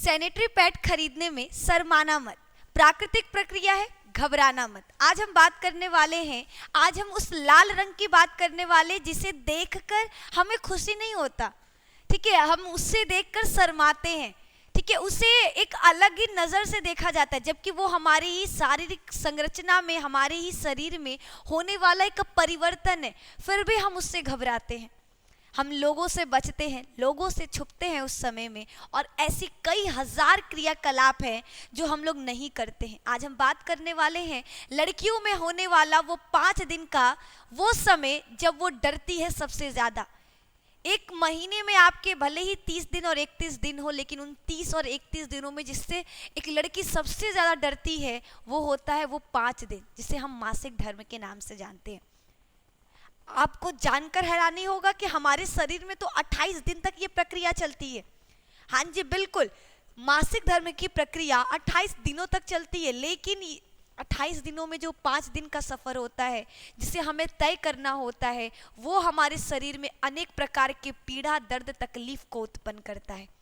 Sanitary pad खरीदने में शर्माना मत, प्राकृतिक प्रक्रिया है, घबराना मत। आज हम बात करने वाले हैं, आज हम उस लाल रंग की बात करने वाले जिसे देखकर हमें खुशी नहीं होता, ठीक है, हम उससे देखकर शर्माते हैं, ठीक है, उसे एक अलग ही नज़र से देखा जाता है, जबकि वो हमारी ही शारीरिक संरचना में, हमारे ही शरीर में होने वाला एक परिवर्तन है, फिर भी हम उससे घबराते हैं। हम लोगों से बचते हैं, लोगों से छुपते हैं उस समय में, और ऐसी कई हजार क्रियाकलाप हैं जो हम लोग नहीं करते हैं। आज हम बात करने वाले हैं लड़कियों में होने वाला वो 5 दिन का वो समय जब वो डरती है सबसे ज़्यादा। एक महीने में आपके भले ही 30 दिन और 31 दिन हो, लेकिन उन 30 और 31 दिनों में जिससे एक लड़की सबसे ज़्यादा डरती है वो होता है वो 5 दिन, जिसे हम मासिक धर्म के नाम से जानते हैं। आपको जानकर हैरानी होगा कि हमारे शरीर में तो 28 दिन तक ये प्रक्रिया चलती है। हाँ जी बिल्कुल, मासिक धर्म की प्रक्रिया 28 दिनों तक चलती है, लेकिन 28 दिनों में जो 5 दिन का सफ़र होता है जिसे हमें तय करना होता है, वो हमारे शरीर में अनेक प्रकार के पीड़ा, दर्द, तकलीफ को उत्पन्न करता है।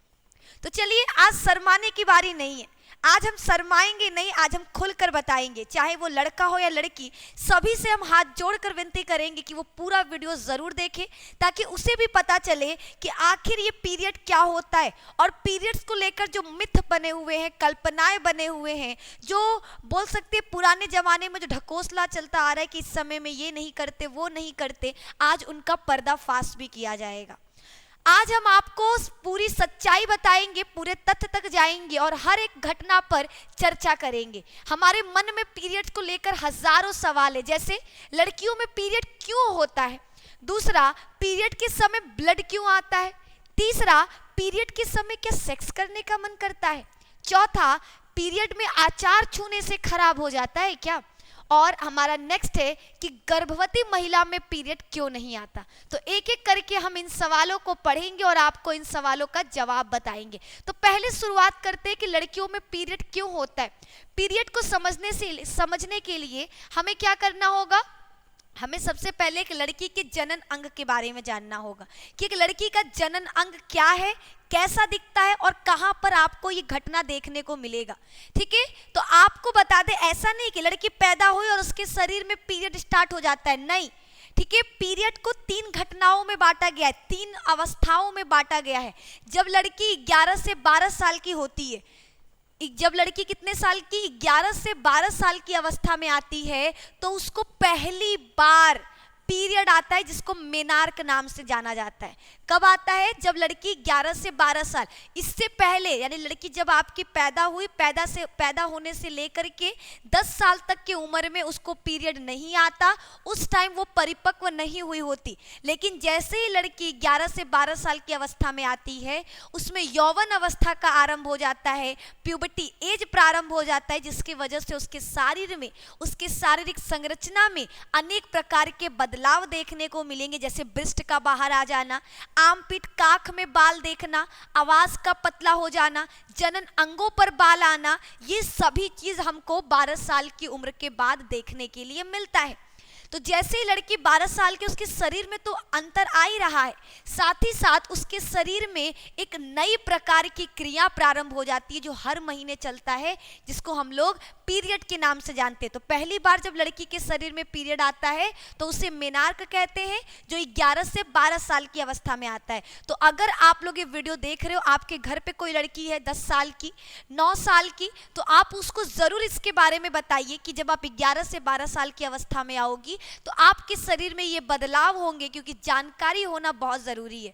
तो चलिए, आज शर्माने की बारी नहीं है, आज हम शर्माएंगे नहीं, आज हम खुलकर बताएंगे, चाहे वो लड़का हो या लड़की, सभी से हम हाथ जोड़कर विनती करेंगे कि वो पूरा वीडियो ज़रूर देखे, ताकि उसे भी पता चले कि आखिर ये पीरियड क्या होता है। और पीरियड्स को लेकर जो मिथ बने हुए हैं, कल्पनाएं बने हुए हैं, जो बोल सकते हैं पुराने ज़माने में जो ढकोसला चलता आ रहा है कि इस समय में ये नहीं करते, वो नहीं करते, आज उनका पर्दाफाश भी किया जाएगा। आज हम आपको पूरी सच्चाई बताएंगे, पूरे तथ्य तक जाएंगे और हर एक घटना पर चर्चा करेंगे। हमारे मन में पीरियड्स को लेकर हजारों सवाल है, जैसे लड़कियों में पीरियड क्यों होता है, दूसरा पीरियड के समय ब्लड क्यों आता है, तीसरा पीरियड के समय क्या सेक्स करने का मन करता है, चौथा पीरियड में आचार छूने से खराब हो जाता है क्या, और हमारा नेक्स्ट है कि गर्भवती महिला में पीरियड क्यों नहीं आता। तो एक एक करके हम इन सवालों को पढ़ेंगे और आपको इन सवालों का जवाब बताएंगे। तो पहले शुरुआत करते हैं कि लड़कियों में पीरियड क्यों होता है। पीरियड को समझने के लिए हमें क्या करना होगा, हमें सबसे पहले एक लड़की के जनन अंग के बारे में जानना होगा कि एक लड़की का जनन अंग क्या है, कैसा दिखता है और कहाँ पर आपको ये घटना देखने को मिलेगा। ठीक है, तो आपको बता दें, ऐसा नहीं कि लड़की पैदा हुई और उसके शरीर में पीरियड स्टार्ट हो जाता है, नहीं। ठीक है, पीरियड को 3 घटनाओं में बांटा गया है, 3 अवस्थाओं में बांटा गया है। जब लड़की 11 से 12 साल की होती है, जब लड़की कितने साल की, 11 से 12 साल की अवस्था में आती है, तो उसको पहली बार पीरियड आता है, जिसको मेनार्क नाम से जाना जाता है। कब आता है, जब लड़की 11 से 12 साल, इससे पहले यानी लड़की जब आपकी पैदा हुई, पैदा होने से लेकर के 10 साल तक की उम्र में उसको पीरियड नहीं आता, उस टाइम वो परिपक्व नहीं हुई होती। लेकिन जैसे ही लड़की 11 से 12 साल की अवस्था में आती है, उसमें यौवन अवस्था का आरंभ हो जाता है, प्यूबर्टी एज प्रारंभ हो जाता है, जिसकी वजह से उसके शरीर में, उसके शारीरिक संरचना में अनेक प्रकार के बदलाव देखने को मिलेंगे, जैसे ब्रेस्ट का बाहर आ जाना, आर्मपिट काख में बाल देखना, आवाज का पतला हो जाना, जनन अंगों पर बाल आना, ये सभी चीज हमको 12 साल की उम्र के बाद देखने के लिए मिलता है। तो जैसे ही लड़की 12 साल की, उसके शरीर में तो अंतर आ ही रहा है, साथ ही साथ उसके शरीर में एक नई प्रकार की क्रिया प्रारंभ हो जाती है जो हर महीने चलता है, जिसको हम लोग पीरियड के नाम से जानते हैं। तो पहली बार जब लड़की के शरीर में पीरियड आता है तो उसे मेनार्क कहते हैं, जो 11 से 12 साल की अवस्था में आता है। तो अगर आप लोग ये वीडियो देख रहे हो, आपके घर पे कोई लड़की है 10 साल की, 9 साल की, तो आप उसको ज़रूर इसके बारे में बताइए कि जब आप 11 से 12 साल की अवस्था में आओगी तो आपके शरीर में ये बदलाव होंगे, क्योंकि जानकारी होना बहुत ज़रूरी है।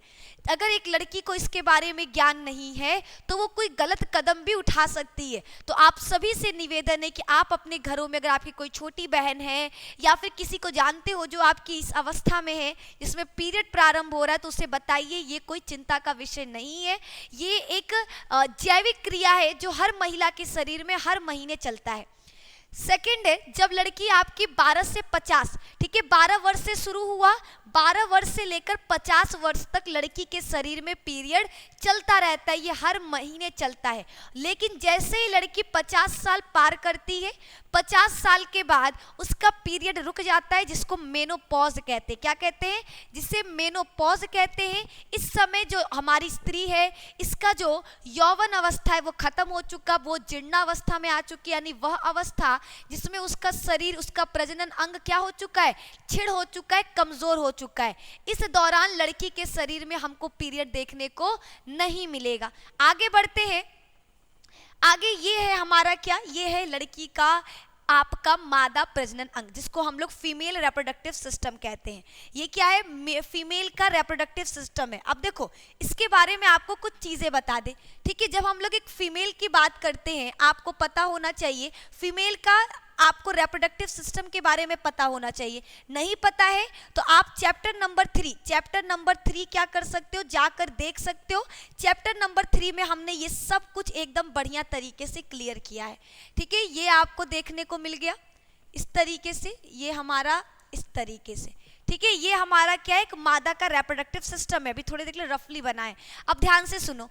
अगर एक लड़की को इसके बारे में ज्ञान नहीं है तो वो कोई गलत कदम भी उठा सकती है। तो आप सभी से निवेदन है कि आप अपने घरों में, अगर आपकी कोई छोटी बहन है या फिर किसी को जानते हो जो आपकी इस अवस्था में है जिसमें पीरियड प्रारंभ हो रहा है, तो उसे बताइए ये कोई चिंता का विषय नहीं है, ये एक जैविक क्रिया है जो हर महिला के शरीर में हर महीने चलता है। सेकंड है जब लड़की आपकी 12 से 50, ठीक है, 12 वर्ष से शुरू हुआ, 12 वर्ष से लेकर 50 वर्ष तक लड़की के शरीर में पीरियड चलता रहता है, ये हर महीने चलता है। लेकिन जैसे ही लड़की 50 साल पार करती है, 50 साल के बाद उसका पीरियड रुक जाता है, जिसको मेनोपॉज कहते हैं। क्या कहते हैं? जिसे मेनोपॉज कहते हैं। इस समय जो हमारी स्त्री है, इसका जो यौवन अवस्था है वो खत्म हो चुका, वो जीर्णावस्था में आ चुकी, यानी वह अवस्था जिसमें उसका शरीर, उसका प्रजनन अंग क्या हो चुका है? क्षीण हो चुका है, कमजोर हो चुका है। इस दौरान लड़की के शरीर में हमको पीरियड देखने को नहीं मिलेगा। आगे बढ़ते हैं। आगे ये है हमारा क्या? ये है लड़की का आपका मादा प्रजनन अंग, जिसको हम लोग फीमेल रिप्रोडक्टिव सिस्टम कहते हैं। ये क्या है? फीमेल का रिप्रोडक्टिव सिस्टम है। अब देखो इसके बारे में आपको कुछ चीज़ें बता दें, ठीक है। जब हम लोग एक फीमेल की बात करते हैं, आपको पता होना चाहिए फीमेल का, आपको रिप्रोडक्टिव सिस्टम के बारे में पता होना चाहिए। नहीं पता है तो आप चैप्टर नंबर 3 क्या कर सकते हो? जाकर देख सकते हो। चैप्टर नंबर 3 में हमने ये सब कुछ एकदम बढ़िया तरीके से क्लियर किया है, ठीक है। ये आपको देखने को मिल गया इस तरीके से, ये हमारा इस तरीके से, ठीक है। ये हमारा क्या है? एक मादा का रिप्रोडक्टिव सिस्टम है। अभी थोड़ी देर के लिए रफली बनाए। अब ध्यान से सुनो।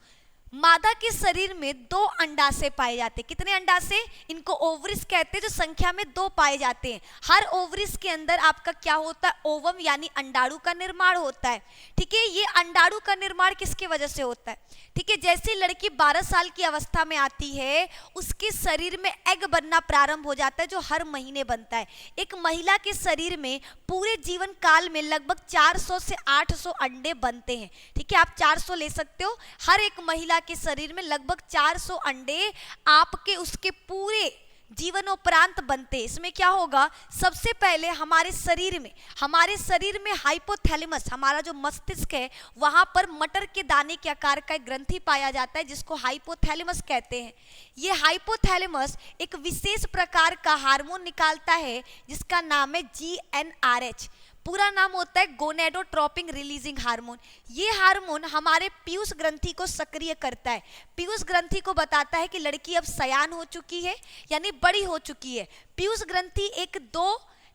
मादा के शरीर में 2 अंडाशय पाए जाते हैं। कितने अंडाशय? इनको ओवरिस कहते हैं, जो संख्या में 2 पाए जाते हैं। हर ओवरिस के अंदर आपका क्या होता है? ओवम यानी अंडाणु का निर्माण होता है, ठीक है। ये अंडाणु का निर्माण किसके वजह से होता है? ठीक है, जैसे लड़की 12 साल की अवस्था में आती है, उसके शरीर में एग बनना प्रारंभ हो जाता है, जो हर महीने बनता है। एक महिला के शरीर में पूरे जीवन काल में लगभग 400 से 800 अंडे बनते हैं, ठीक है। आप 400 ले सकते हो। हर एक महिला के शरीर में लगभग 400 अंडे आपके उसके पूरे जीवनोपरांत बनते। इसमें क्या होगा? सबसे पहले हमारे शरीर में हाइपोथैलेमस, हमारा जो मस्तिष्क है, वहां पर मटर के दाने के आकार का एक ग्रंथि पाया जाता है, जिसको हाइपोथैलेमस कहते हैं। ये हाइपोथैलेमस एक विशेष प्रकार का हार्मोन निकालता है, जिसका नाम है GnRH। पूरा नाम होता है गोनेडोट्रोपिन रिलीजिंग हार्मोन। ये हार्मोन हमारे पीयूष ग्रंथि को सक्रिय करता है। पीयूष ग्रंथि को बताता है कि लड़की अब सयान हो चुकी है, यानी बड़ी हो चुकी है। पीयूष ग्रंथि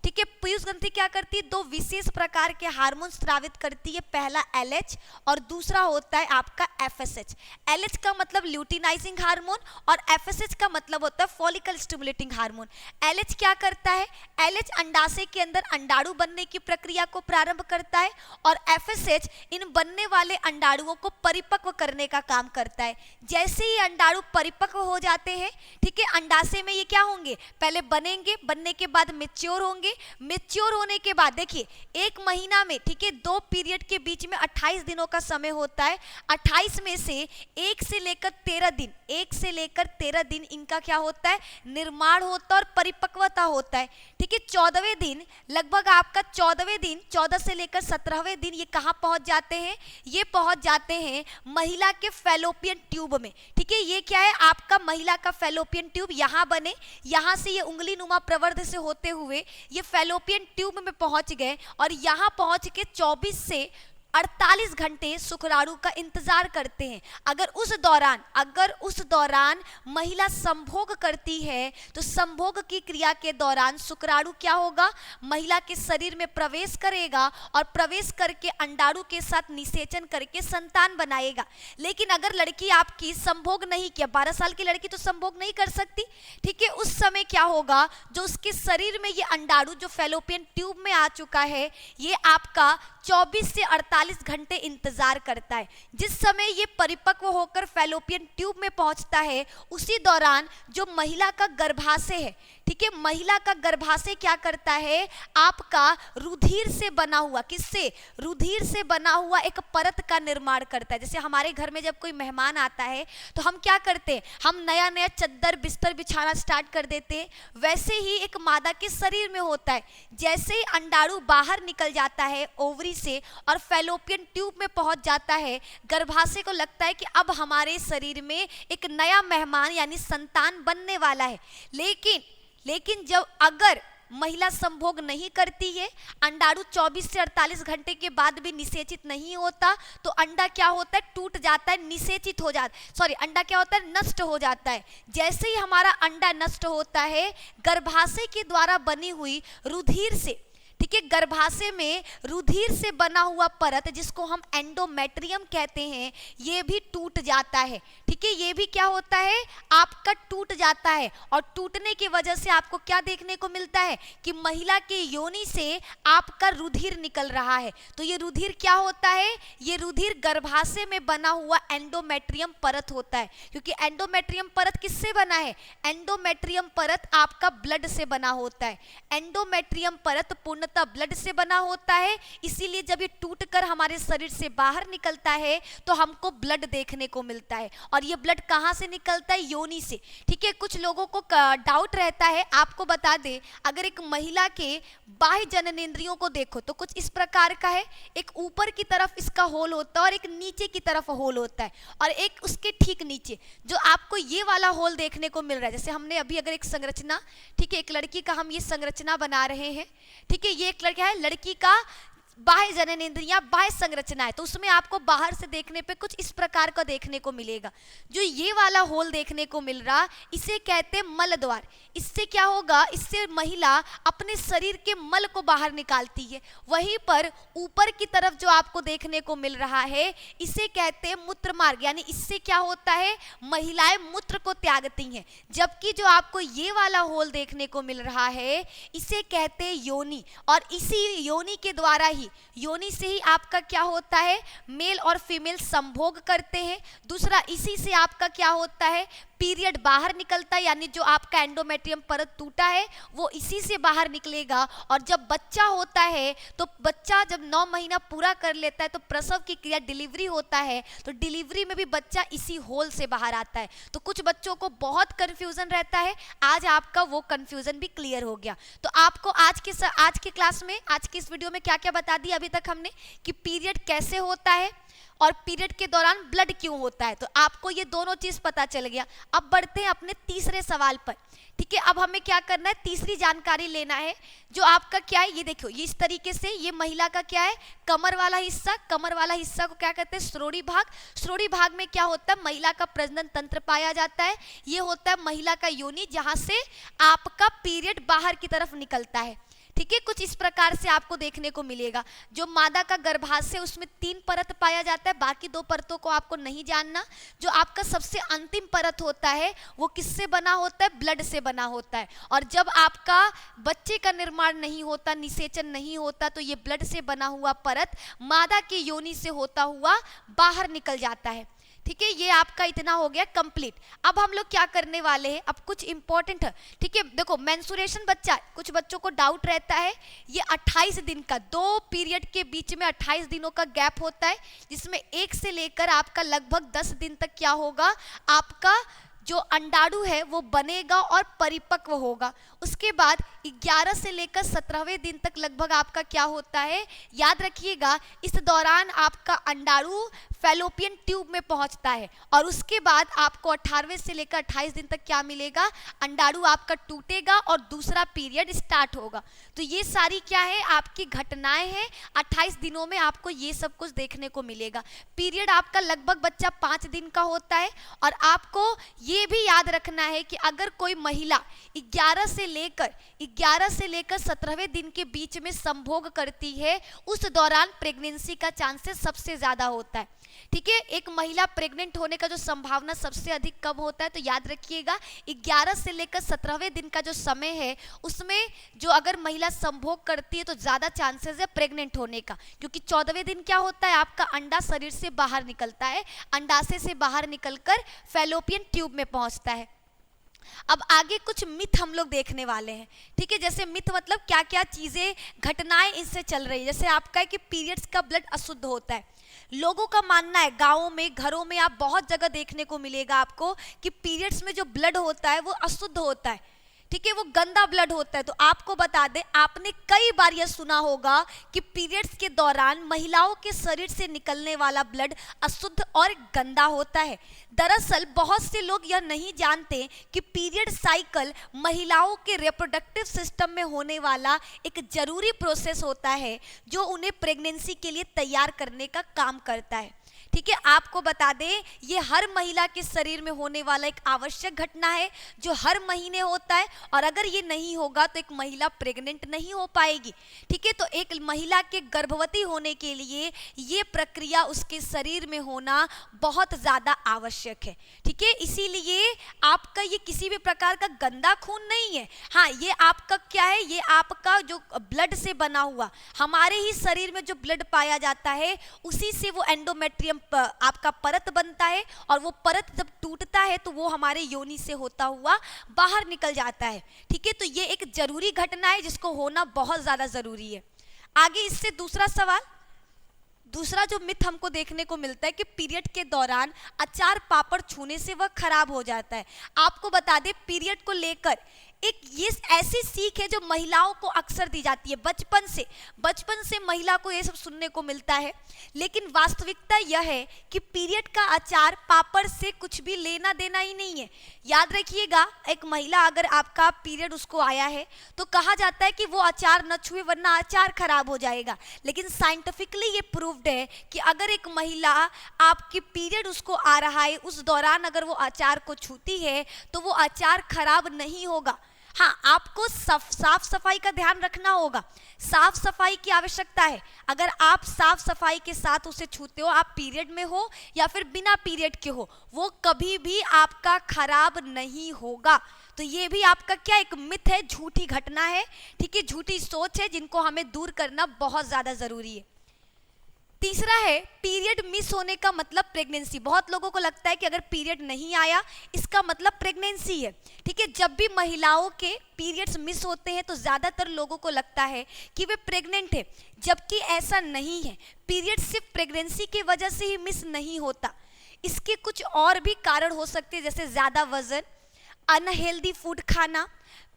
ठीक है, पीयूष ग्रंथि क्या करती है? 2 विशेष प्रकार के हार्मोन स्रावित करती है। पहला LH और दूसरा होता है आपका FSH। LH का मतलब ल्यूटिनाइजिंग हार्मोन और FSH का मतलब होता है फॉलिकल स्टिमुलेटिंग हार्मोन। LH क्या करता है? LH अंडाशय के अंदर अंडाणु बनने की प्रक्रिया को प्रारंभ करता है और FSH इन बनने वाले अंडाणुओं को परिपक्व करने का काम करता है। जैसे ही अंडाणु परिपक्व हो जाते हैं, ठीक है, अंडाशय में ये क्या होंगे? पहले बनेंगे, बनने के बाद मैच्योर होंगे। मैच्योर होने के बाद देखिए 1 महीना में, ठीक है, 2 पीरियड के बीच में 28 दिनों का समय होता है। 28 में से 1 से लेकर 13 दिन इनका क्या होता है? निर्माण होता है और परिपक्वता होता है, ठीक है। 14वें दिन, लगभग आपका 14वें दिन, 14 से लेकर 17वें दिन ये कहाँ पहुंच जाते हैं? ये पहुंच जाते हैं महिला के फैलोपियन ट्यूब में, ठीक है। ये क्या है? आपका महिला का फैलोपियन ट्यूब यहाँ बने, यहाँ से ये उंगली नुमा प्रवर्ध से होते हुए ये फैलोपियन ट्यूब में पहुंच गए और यहां पहुंच के 24 से 48 घंटे शुक्राणु का इंतजार करते हैं। अगर उस दौरान महिला संभोग करती है तो संभोग की क्रिया के दौरान शुक्राणु क्या होगा? महिला के शरीर में प्रवेश करेगा और प्रवेश करके अंडाणु के साथ निषेचन करके संतान बनाएगा। लेकिन अगर लड़की आपकी संभोग नहीं किया, 12 साल की लड़की तो संभोग नहीं कर सकती, ठीक है, उस समय क्या होगा? जो उसके शरीर में ये अंडाणु जो फैलोपियन ट्यूब में आ चुका है, ये आपका 24 से 48 घंटे इंतजार करता है। जिस समय ये परिपक्व होकर फैलोपियन ट्यूब में पहुंचता है, उसी दौरान जो महिला का गर्भाशय है, ठीक है, महिला का गर्भाशय क्या करता है? आपका रुधिर से बना हुआ, किससे? रुधिर से बना हुआ एक परत का निर्माण करता है। जैसे हमारे घर में जब कोई मेहमान आता है तो हम क्या करते हैं? हम नया नया चद्दर बिस्तर बिछाना स्टार्ट कर देते हैं। वैसे ही एक मादा के शरीर में होता है। जैसे ही अंडाणु बाहर निकल जाता है ओवरी से और फैलोपियन ट्यूब में पहुंच जाता है, गर्भाशय को लगता है कि अब हमारे शरीर में एक नया मेहमान यानी संतान बनने वाला है। लेकिन जब अगर महिला संभोग नहीं करती है, अंडाणु 24 से 48 घंटे के बाद भी निषेचित नहीं होता, तो अंडा क्या होता है, टूट जाता है, निषेचित हो जाता, सॉरी अंडा क्या होता है, नष्ट हो जाता है। जैसे ही हमारा अंडा नष्ट होता है, गर्भाशय के द्वारा बनी हुई रुधिर से, ठीक है, गर्भाशय में रुधिर से बना हुआ परत जिसको हम एंडोमेट्रियम कहते हैं, ये भी टूट जाता है। ठीक है, ये भी क्या होता है, आपका टूट जाता है। और टूटने की वजह से आपको क्या देखने को मिलता है कि महिला के योनि से आपका रुधिर निकल रहा है। तो ये रुधिर क्या होता है, ये रुधिर गर्भाशय में बना हुआ एंडोमेट्रियम परत होता है। क्योंकि एंडोमेट्रियम परत किससे बना है, एंडोमेट्रियम परत आपका ब्लड से बना होता है। एंडोमेट्रियम परत पूर्ण ब्लड से बना होता है, इसीलिए जब ये टूटकर हमारे शरीर से बाहर निकलता है तो हमको ब्लड देखने को मिलता है। और ये ब्लड कहाँ से निकलता है, योनि से। ठीक है, कुछ लोगों को डाउट रहता है, आपको बता दें, अगर एक महिला के बाह्य जननेंद्रियों को देखो तो कुछ इस प्रकार का है, एक ऊपर की तरफ इसका होल होता है और एक नीचे की तरफ होल होता है, और एक उसके ठीक नीचे जो आपको ये वाला होल देखने को मिल रहा है। जैसे हमने अभी अगर एक संरचना, ठीक है, एक लड़की का हम ये संरचना बना रहे हैं, ठीक है, ये एक लड़का है, लड़की का बाह्य जननेंद्रियां, बाह्य संरचना है, तो उसमें आपको बाहर से देखने पे कुछ इस प्रकार का देखने को मिलेगा। जो ये वाला होल देखने को मिल रहा, इसे कहते हैं मल द्वार। इससे क्या होगा, इससे महिला अपने शरीर के मल को बाहर निकालती है। वहीं पर ऊपर की तरफ जो आपको देखने को मिल रहा है, इसे कहते हैं मूत्र मार्ग, यानी इससे क्या होता है, महिलाएं मूत्र को त्यागती हैं। जबकि जो आपको ये वाला होल देखने को मिल रहा है, इसे कहते हैं योनि, और इसी योनि के द्वारा ही, योनि से ही आपका क्या होता है, मेल और फीमेल संभोग करते हैं। दूसरा, इसी से आपका क्या होता है, पीरियड बाहर निकलता है, यानी जो आपका एंडोमेट्रियम परत टूटा है वो इसी से बाहर निकलेगा। और जब बच्चा होता है, तो बच्चा जब 9 महीना पूरा कर लेता है तो प्रसव की क्रिया, डिलीवरी होता है, तो डिलीवरी में भी बच्चा इसी होल से बाहर आता है। तो कुछ बच्चों को बहुत कंफ्यूजन रहता है, आज आपका वो कंफ्यूजन भी क्लियर हो गया। तो आपको आज के क्लास में, आज की इस वीडियो में क्या क्या बता दिया अभी तक हमने, कि पीरियड कैसे होता है और पीरियड के दौरान ब्लड क्यों होता है, तो आपको ये दोनों चीज पता चल गया। अब बढ़ते हैं अपने तीसरे सवाल पर। ठीक है, अब हमें क्या करना है, तीसरी जानकारी लेना है, जो आपका क्या है, ये देखो, ये इस तरीके से, ये महिला का क्या है, कमर वाला हिस्सा, कमर वाला हिस्सा को क्या कहते हैं, श्रोणि भाग। श्रोणि भाग में क्या होता है, महिला का प्रजनन तंत्र पाया जाता है। ये होता है महिला का योनि, जहां से आपका पीरियड बाहर की तरफ निकलता है। ठीक है, कुछ इस प्रकार से आपको देखने को मिलेगा। जो मादा का गर्भाशय, उसमें 3 परत पाया जाता है, बाकी 2 परतों को आपको नहीं जानना। जो आपका सबसे अंतिम परत होता है वो किससे बना होता है, ब्लड से बना होता है। और जब आपका बच्चे का निर्माण नहीं होता, निषेचन नहीं होता, तो ये ब्लड से बना हुआ परत मादा की योनि से होता हुआ बाहर निकल जाता है। ठीक है, ये आपका इतना हो गया कंप्लीट। अब हम लोग क्या करने वाले हैं, अब कुछ इंपॉर्टेंट है। ठीक है, देखो, मेंस्ट्रुएशन बच्चा, कुछ बच्चों को डाउट रहता है, ये 28 दिन का, 2 पीरियड के बीच में 28 दिनों का गैप होता है, जिसमें 1 से लेकर आपका लगभग 10 दिन तक क्या होगा, आपका जो अंडाणु है वो बनेगा और परिपक्व होगा। उसके बाद 11 से लेकर 17वें दिन तक लगभग आपका क्या होता है, याद रखिएगा, इस दौरान आपका अंडाणु फैलोपियन ट्यूब में पहुंचता है। और उसके बाद आपको 18वें से लेकर 28 दिन तक क्या मिलेगा, अंडाणु आपका टूटेगा और दूसरा पीरियड स्टार्ट होगा। तो ये सारी क्या है, आपकी घटनाएं हैं। 28 दिनों में आपको ये सब कुछ देखने को मिलेगा। पीरियड आपका लगभग बच्चा 5 दिन का होता है। और आपको ये भी याद रखना है कि अगर कोई महिला 11 से लेकर 17वें दिन के बीच में संभोग करती है, उस दौरान प्रेगनेंसी का चांसेस सबसे ज्यादा होता है। ठीक है, एक महिला प्रेग्नेंट होने का जो संभावना सबसे अधिक कब होता है, तो याद रखिएगा 11 से लेकर 17वें दिन का जो समय है, उसमें जो अगर महिला संभोग करती है तो ज्यादा चांसेस है प्रेग्नेंट होने का। क्योंकि 14वें दिन क्या होता है, आपका अंडा शरीर से बाहर निकलता है, अंडाशय से बाहर निकलकर फैलोपियन ट्यूब में पहुंचता है। अब आगे कुछ मिथ हम लोग देखने वाले हैं। ठीक है, जैसे मिथ मतलब क्या क्या चीजें, घटनाएं इससे चल रही है। जैसे आपका है कि पीरियड्स का ब्लड अशुद्ध होता है। लोगों का मानना है, गाँवों में, घरों में, आप बहुत जगह देखने को मिलेगा आपको कि पीरियड्स में जो ब्लड होता है वो अशुद्ध होता है। ठीक है, वो गंदा ब्लड होता है। तो आपको बता दें, आपने कई बार यह सुना होगा कि पीरियड्स के दौरान महिलाओं के शरीर से निकलने वाला ब्लड अशुद्ध और गंदा होता है। दरअसल बहुत से लोग यह नहीं जानते कि पीरियड साइकिल महिलाओं के रिप्रोडक्टिव सिस्टम में होने वाला एक जरूरी प्रोसेस होता है जो उन्हें प्रेगनेंसी के लिए तैयार करने का काम करता है। ठीक है, आपको बता दें, ये हर महिला के शरीर में होने वाला एक आवश्यक घटना है जो हर महीने होता है, और अगर ये नहीं होगा तो एक महिला प्रेग्नेंट नहीं हो पाएगी। ठीक है, तो एक महिला के गर्भवती होने के लिए ये प्रक्रिया उसके शरीर में होना बहुत ज़्यादा आवश्यक है। ठीक है, इसीलिए आपका ये किसी भी प्रकार का गंदा खून नहीं है। हाँ, ये आपका क्या है, ये आपका जो ब्लड से बना हुआ, हमारे ही शरीर में जो ब्लड पाया जाता है उसी से वो एंडोमेट्रियम आपका परत बनता है, और वो परत जब टूटता है तो वो हमारे योनि से होता हुआ बाहर निकल जाता है। ठीक है, तो ये एक जरूरी घटना है जिसको होना बहुत ज्यादा जरूरी है। आगे इससे दूसरा सवाल, दूसरा जो मिथ हमको देखने को मिलता है कि पीरियड के दौरान अचार पापड़ छूने से वह खराब हो जाता है। आपको बता दें, पीरियड को लेकर एक ये ऐसी सीख है जो महिलाओं को अक्सर दी जाती है बचपन से महिला को ये सब सुनने को मिलता है, लेकिन वास्तविकता यह है कि पीरियड का अचार पापड़ से कुछ भी लेना देना ही नहीं है। याद रखिएगा, एक महिला अगर आपका पीरियड उसको आया है तो कहा जाता है कि वो अचार न छुए वरना अचार खराब हो जाएगा, लेकिन साइंटिफिकली ये प्रूव्ड है कि अगर एक महिला आपकी पीरियड उसको आ रहा है उस दौरान अगर वो अचार को छूती है तो वो अचार खराब नहीं होगा। हाँ, आपको साफ सफाई का ध्यान रखना होगा, साफ सफाई की आवश्यकता है। अगर आप साफ सफाई के साथ उसे छूते हो, आप पीरियड में हो या फिर बिना पीरियड के हो, वो कभी भी आपका खराब नहीं होगा। तो ये भी आपका क्या एक मिथ है, झूठी घटना है। ठीक है, झूठी सोच है जिनको हमें दूर करना बहुत ज्यादा जरूरी है। तीसरा है, पीरियड मिस होने का मतलब प्रेगनेंसी। बहुत लोगों को लगता है कि अगर पीरियड नहीं आया इसका मतलब प्रेगनेंसी है। ठीक है, जब भी महिलाओं के पीरियड्स मिस होते हैं तो ज़्यादातर लोगों को लगता है कि वे प्रेग्नेंट है, जबकि ऐसा नहीं है। पीरियड सिर्फ प्रेगनेंसी की वजह से ही मिस नहीं होता, इसके कुछ और भी कारण हो सकते हैं, जैसे ज़्यादा वजन, अनहेल्दी फूड खाना,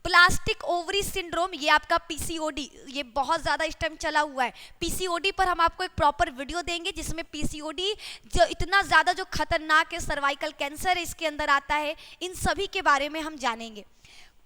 प्लास्टिक ओवरी सिंड्रोम, ये आपका पीसीओडी, ये बहुत ज़्यादा इस टाइम चला हुआ है। पीसीओडी पर हम आपको एक प्रॉपर वीडियो देंगे जिसमें पीसीओडी जो इतना ज़्यादा जो खतरनाक है, सर्वाइकल कैंसर इसके अंदर आता है, इन सभी के बारे में हम जानेंगे।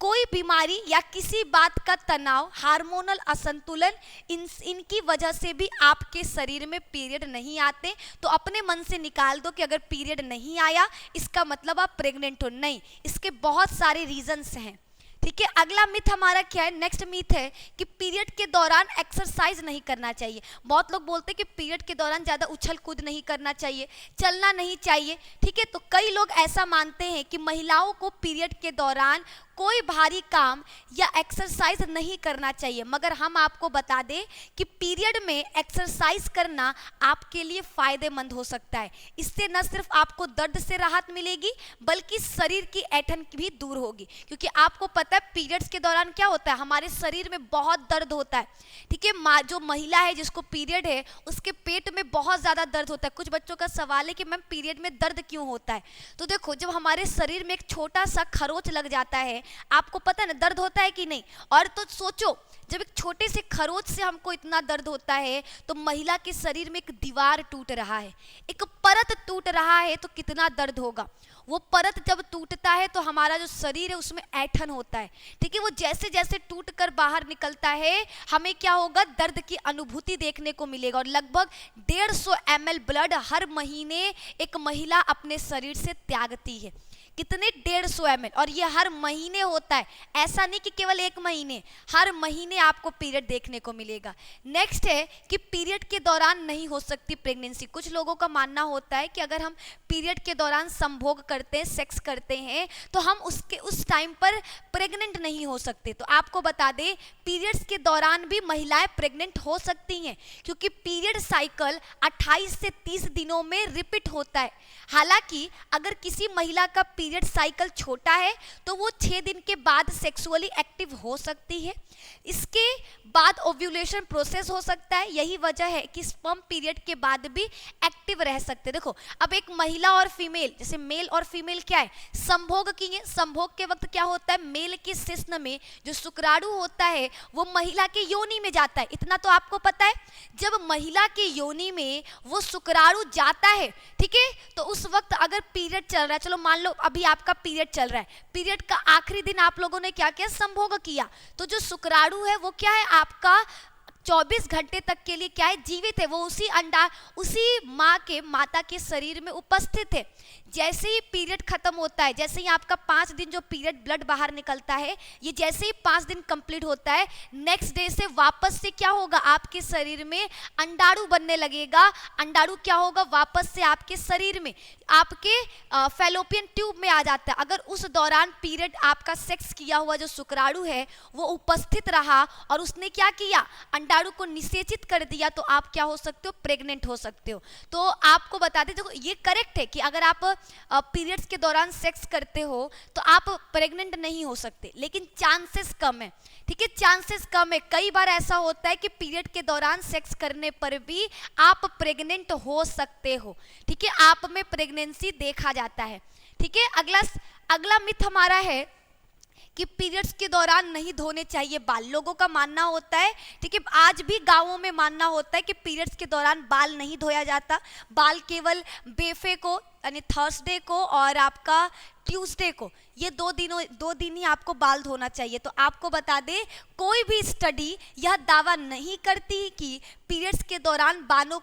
कोई बीमारी या किसी बात का तनाव, हार्मोनल असंतुलन, इनकी वजह से भी आपके शरीर में पीरियड नहीं आते, तो अपने मन से निकाल दो कि अगर पीरियड नहीं आया इसका मतलब आप प्रेग्नेंट हो, नहीं, इसके बहुत सारे रीजंस हैं। ठीक है, अगला मिथ हमारा क्या है, नेक्स्ट मिथ है कि पीरियड के दौरान एक्सरसाइज नहीं करना चाहिए। बहुत लोग बोलते हैं कि पीरियड के दौरान ज़्यादा उछल कूद नहीं करना चाहिए, चलना नहीं चाहिए। ठीक है, तो कई लोग ऐसा मानते हैं कि महिलाओं को पीरियड के दौरान कोई भारी काम या एक्सरसाइज नहीं करना चाहिए, मगर हम आपको बता दें कि पीरियड में एक्सरसाइज करना आपके लिए फायदेमंद हो सकता है। इससे न सिर्फ आपको दर्द से राहत मिलेगी बल्कि शरीर की ऐंठन भी दूर होगी, क्योंकि आपको पता है पीरियड्स के दौरान क्या होता है, हमारे शरीर में बहुत दर्द होता है। ठीक है, जो महिला है जिसको पीरियड है उसके पेट में बहुत ज़्यादा दर्द होता है। कुछ बच्चों का सवाल है कि मैम पीरियड में दर्द क्यों होता है, तो देखो, जब हमारे शरीर में एक छोटा सा खरोच लग जाता है, आपको पता है ना दर्द होता है कि नहीं। और तो सोचो, जब एक छोटे से खरोच से हमको इतना दर्द होता है तो महिला के शरीर में एक दीवार टूट रहा है, एक परत टूट रहा है, तो कितना दर्द होगा। वो परत जब टूटता है तो हमारा जो शरीर है उसमें ऐंठन होता है। ठीक है, वो जैसे जैसे टूट कर बाहर निकलता है हमें क्या होगा, दर्द की अनुभूति देखने को मिलेगा। और लगभग 150 ml ब्लड हर महीने एक महिला अपने शरीर से त्यागती है। कितने, 150 ml, और ये हर महीने होता है, ऐसा नहीं कि केवल एक महीने, हर महीने आपको पीरियड देखने को मिलेगा। नेक्स्ट है कि पीरियड के दौरान नहीं हो सकती प्रेगनेंसी। कुछ लोगों का मानना होता है कि अगर हम पीरियड के दौरान संभोग करते हैं, सेक्स करते हैं, तो हम उस टाइम पर प्रेग्नेंट नहीं हो सकते। तो आपको बता दें, पीरियड्स के दौरान भी महिलाएं प्रेग्नेंट हो सकती हैं, क्योंकि पीरियड साइकिल 28 से 30 दिनों में रिपीट होता है। हालांकि अगर किसी महिला का पीरियड साइकिल छोटा है तो वो 6 दिन के बाद सेक्सुअली एक्टिव हो सकती है। इसके बाद ओव्यूलेशन प्रोसेस हो सकता है। यही वजह है कि स्पर्म पीरियड के बाद भी एक्टिव रह सकते हैं। देखो अब एक महिला और फीमेल, जैसे मेल और फीमेल क्या है, संभोग की है। संभोग के वक्त क्या होता है, मेल के शिश्न में जो शुक्राणु होता है वो महिला के योनि में जाता है। इतना तो आपको पता है। जब महिला के योनि में वो शुक्राणु जाता है, ठीक है, तो उस वक्त अगर पीरियड चल रहा है, चलो मान लो अभी आपका पीरियड चल रहा है, पीरियड का आखिरी दिन आप लोगों ने क्या किया, संभोग किया, तो जो शुक्राणु है वो क्या है आपका 24 घंटे तक के लिए क्या है, जीवित है। वो उसी माता के शरीर में उपस्थित है। जैसे ही पीरियड खत्म होता है, जैसे ही आपका 5 दिन जो पीरियड ब्लड बाहर निकलता है, ये जैसे ही 5 दिन कंप्लीट होता है, नेक्स्ट डे से वापस से क्या होगा, आपके शरीर में अंडाणु बनने लगेगा। अंडाणु क्या होगा, वापस से आपके शरीर में, आपके फैलोपियन ट्यूब में आ जाता है। अगर उस दौरान पीरियड आपका सेक्स किया हुआ जो शुक्राणु है वो उपस्थित रहा और उसने क्या किया, अंडाणु को निषेचित कर दिया, तो आप क्या हो सकते हो, प्रेग्नेंट हो सकते हो। तो आपको बता दें, देखो ये करेक्ट है कि अगर आप पीरियड्स के दौरान सेक्स करते हो तो आप प्रेग्नेंट नहीं हो सकते, लेकिन चांसेस कम है, ठीक है, चांसेस कम है। कई बार ऐसा होता है कि पीरियड के दौरान सेक्स करने पर भी आप प्रेग्नेंट हो सकते हो, ठीक है, आप में प्रेगनेंसी देखा जाता है, ठीक है। अगला मिथ हमारा है कि पीरियड्स के दौरान नहीं धोने चाहिए बाल। लोगों का मानना होता है, ठीक है, आज भी गांवों में मानना होता है कि पीरियड्स के दौरान बाल नहीं धोया जाता। बाल केवल बेफे को यानी थर्सडे को और आपका ट्यूसडे को, ये 2 दिन ही आपको बाल धोना चाहिए। तो आपको बता दें, कोई भी स्टडी यह दावा नहीं करती कि पीरियड्स के दौरान बालों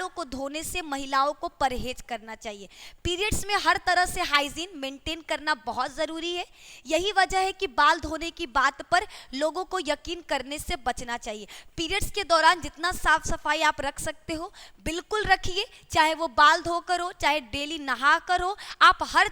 को धोने से महिलाओं को परहेज करना चाहिए। पीरियड्स में हर तरह से हाइजीन मेंटेन करना बहुत ज़रूरी है। यही वजह है कि बाल धोने की बात पर लोगों को यकीन करने से बचना चाहिए। पीरियड्स के दौरान जितना साफ सफाई आप रख सकते हो बिल्कुल रखिए, चाहे वो बाल धोकर हो, चाहे डेली नहा कर हो। आप हर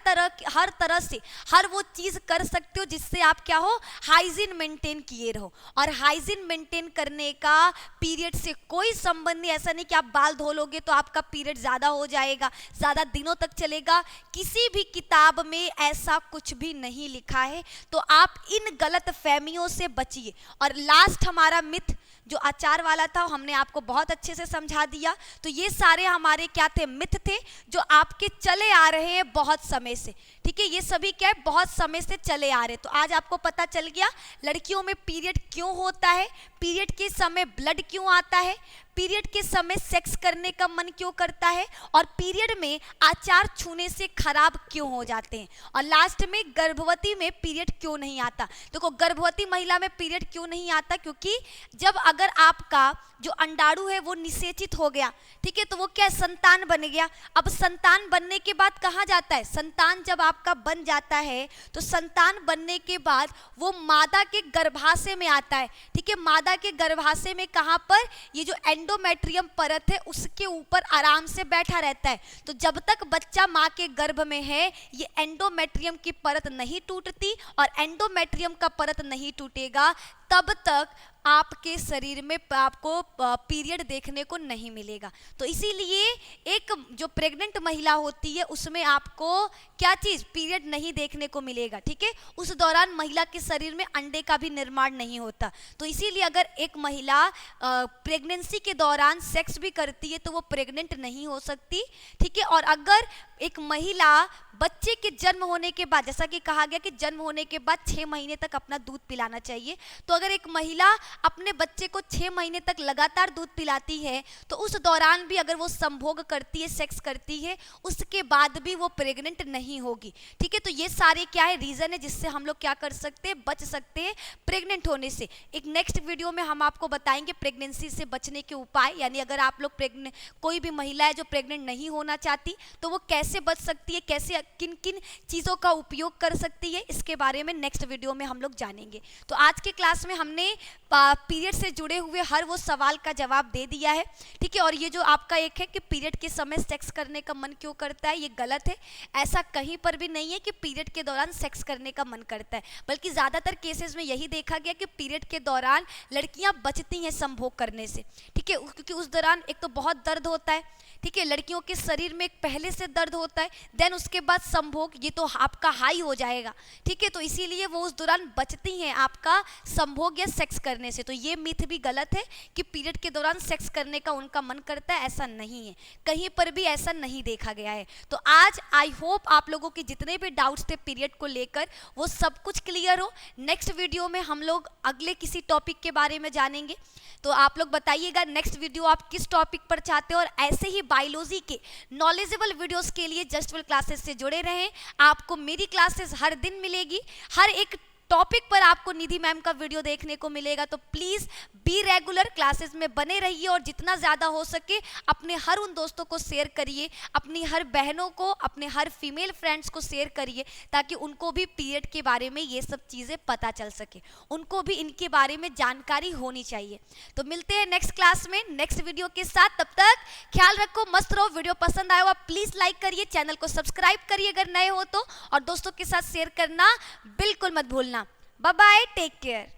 तरह से हर वो चीज़ कर सकते हो जिससे आप क्या हो, हाइजीन मेंटेन किए रहो। और हाइजीन मेंटेन करने का पीरियड से कोई संबंध नहीं। ऐसा नहीं कि आप बाल धो लोगे तो आपका पीरियड ज़्यादा हो जाएगा, ज़्यादा दिनों तक चलेगा। किसी भी किताब में ऐसा कुछ भी नहीं लिखा है। तो आप इन गलत फहमियों से बचिए। और लास्ट हमारा मिथ जो अचार वाला था, हमने आपको बहुत अच्छे से समझा दिया। तो ये सारे हमारे क्या थे, मिथ थे जो आपके चले आ रहे हैं बहुत समय से, ठीक है, ये सभी क्या है, बहुत समय से चले आ रहे। तो आज आपको पता चल गया लड़कियों में पीरियड क्यों होता है, पीरियड के समय ब्लड क्यों आता है, पीरियड के समय सेक्स करने का मन क्यों करता है, और पीरियड में आचार छूने से खराब क्यों हो जाते हैं, और लास्ट में गर्भवती में पीरियड क्यों नहीं आता। देखो गर्भवती महिला में पीरियड क्यों नहीं आता, क्योंकि जब अगर आपका जो अंडाणु है वो निषेचित हो गया, ठीक है, तो वो क्या, संतान बन गया। अब संतान बनने के बाद कहाँ जाता है, संतान जब आपका बन जाता है तो संतान बनने के बाद वो मादा के गर्भाशय में आता है, ठीक है, मादा के गर्भाशय में कहाँ पर, ये जो एंडोमेट्रियम परत है उसके ऊपर आराम से बैठा रहता है। तो जब तक बच्चा माँ के गर्भ में है ये एंडोमेट्रियम की परत नहीं टूटती, और एंडोमेट्रियम का परत नहीं टूटेगा तब तक आपके शरीर में आपको पीरियड देखने को नहीं मिलेगा। तो इसीलिए एक जो प्रेग्नेंट महिला होती है उसमें आपको क्या चीज़, पीरियड नहीं देखने को मिलेगा, ठीक है। उस दौरान महिला के शरीर में अंडे का भी निर्माण नहीं होता। तो इसीलिए अगर एक महिला प्रेगनेंसी के दौरान सेक्स भी करती है तो वो प्रेग्नेंट नहीं हो सकती, ठीक है। और अगर एक महिला बच्चे के जन्म होने के बाद, जैसा कि कहा गया कि जन्म होने के बाद 6 महीने तक अपना दूध पिलाना चाहिए, तो अगर एक महिला अपने बच्चे को 6 महीने तक लगातार दूध पिलाती है तो उस दौरान भी अगर वो संभोग करती है, सेक्स करती है, उसके बाद भी वो प्रेग्नेंट नहीं होगी, ठीक है। तो ये सारे क्या है, रीज़न है जिससे हम लोग क्या कर सकते हैं, बच सकते हैं प्रेग्नेंट होने से। एक नेक्स्ट वीडियो में हम आपको बताएंगे प्रेगनेंसी से बचने के उपाय, यानी अगर आप लोग कोई भी महिला है जो प्रेग्नेंट नहीं होना चाहती तो वो कैसे बच सकती है, कैसे किन किन चीज़ों का उपयोग कर सकती है, इसके बारे में नेक्स्ट वीडियो में हम लोग जानेंगे। तो आज के क्लास में हमने पीरियड से जुड़े हुए हर वो सवाल का जवाब दे दिया है, ठीक है। और ये जो आपका एक है कि पीरियड के समय सेक्स करने का मन क्यों करता है, ये गलत है। ऐसा कहीं पर भी नहीं है कि पीरियड के दौरान सेक्स करने का मन करता है, बल्कि ज़्यादातर केसेस में यही देखा गया कि पीरियड के दौरान लड़कियां बचती हैं संभोग करने से, ठीक है, क्योंकि उस दौरान एक तो बहुत दर्द होता है, ठीक है, लड़कियों के शरीर में एक पहले से दर्द होता है, देन उसके बाद संभोग, ये तो आपका हाई हो जाएगा, ठीक है। तो इसीलिए वो उस दौरान बचती हैं आपका संभोग या सेक्स करने से। तो ये मिथ भी गलत है कि पीरियड के दौरान सेक्स करने का उनका मन करता है, ऐसा नहीं है, कहीं पर भी ऐसा नहीं देखा गया है। तो आज आई होप आप लोगों के जितने भी डाउट्स थे पीरियड को लेकर वो सब कुछ क्लियर हो। नेक्स्ट वीडियो में हम लोग अगले किसी टॉपिक के बारे में जानेंगे, तो आप लोग बताइएगा नेक्स्ट वीडियो आप किस टॉपिक पर चाहते हो। और ऐसे ही बायोलॉजी के नॉलेजेबल वीडियोस के लिए जस्ट वेल क्लासेस से जुड़े रहें। आपको मेरी क्लासेस हर दिन मिलेगी, हर एक टॉपिक पर आपको निधि मैम का वीडियो देखने को मिलेगा। तो प्लीज़ बी रेगुलर, क्लासेस में बने रहिए और जितना ज़्यादा हो सके अपने हर उन दोस्तों को शेयर करिए, अपनी हर बहनों को, अपने हर फीमेल फ्रेंड्स को शेयर करिए, ताकि उनको भी पीरियड के बारे में ये सब चीज़ें पता चल सके, उनको भी इनके बारे में जानकारी होनी चाहिए। तो मिलते हैं नेक्स्ट क्लास में नेक्स्ट वीडियो के साथ, तब तक ख्याल रखो, मस्त रहो। वीडियो पसंद आया हो प्लीज़ लाइक करिए, चैनल को सब्सक्राइब करिए अगर नए हो तो, और दोस्तों के साथ शेयर करना बिल्कुल मत भूलना। Bye bye, take care.